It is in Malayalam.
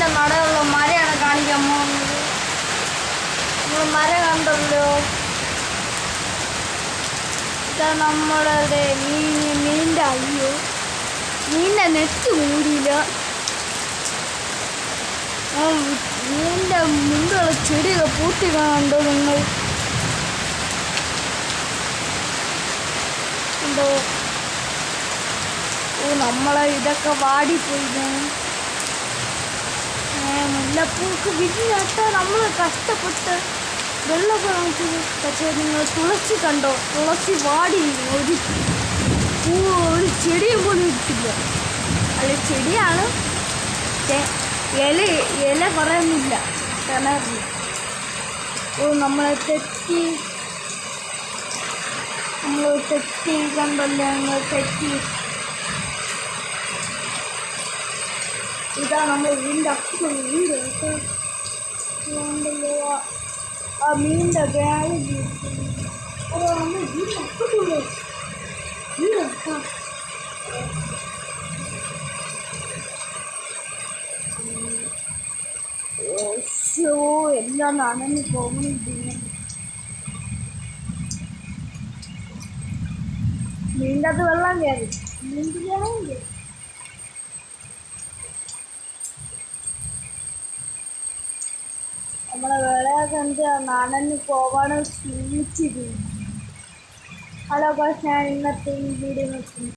വീടിൻ്റെ നടയുള്ള മരയാണ് കാണിക്കാൻ പോകുന്നത്. നമ്മൾ മര കണ്ടല്ലോ. ഇതാ നമ്മളുടെ മീനിൻ്റെ അയ്യോ മീനിൻ്റെ നെറ്റ് മൂടിയില്ല. മീനിൻ്റെ മുമ്പുള്ള ചെടിയൊക്കെ പൂട്ടി കണ്ടോ നിങ്ങൾ? ഉണ്ടോ? നമ്മളെ ഇതൊക്കെ വാടിപ്പോയി. മുല്ലപ്പൂക്ക് വിരിഞ്ഞാട്ട് നമ്മൾ കഷ്ടപ്പെട്ട് വെള്ളമൊക്കെ നമുക്ക്. പക്ഷേ നിങ്ങൾ തുളസി കണ്ടോ? തുളസി വാടി ഒരു ചെടിയും പോലും ഇട്ടില്ല. അല്ല ചെടിയാണ്, ഇല പറയുന്നില്ല. കിണറിൽ നമ്മളെ തെറ്റി കണ്ടല്ലോ. ഞങ്ങൾ തെറ്റി. ഇതാ നമ്മൾ വീടിൻ്റെ അപ്പുറം വീട് ഉണ്ടല്ലോ. ആ മീനിൻ്റെ ബാഗ് അതോ നമ്മൾ വീടിൻ്റെ അപ്പുറത്തുള്ളൂ വീട്. എല്ലാം നനഞ്ഞു പോകുന്നു. മീനിൻ്റെ അത് വെള്ളം കയറി. മീനിൻ്റെ നമ്മളെ വേളയൊക്കെ എന്ത് നനഞ്ഞു പോവാണ് ക്ഷീണിച്ചിരുന്നു. ഹലോ ഗായ്സ്, ഞാൻ ഇന്നത്തെ ഈ വീഡിയോ നിർത്തുന്നു.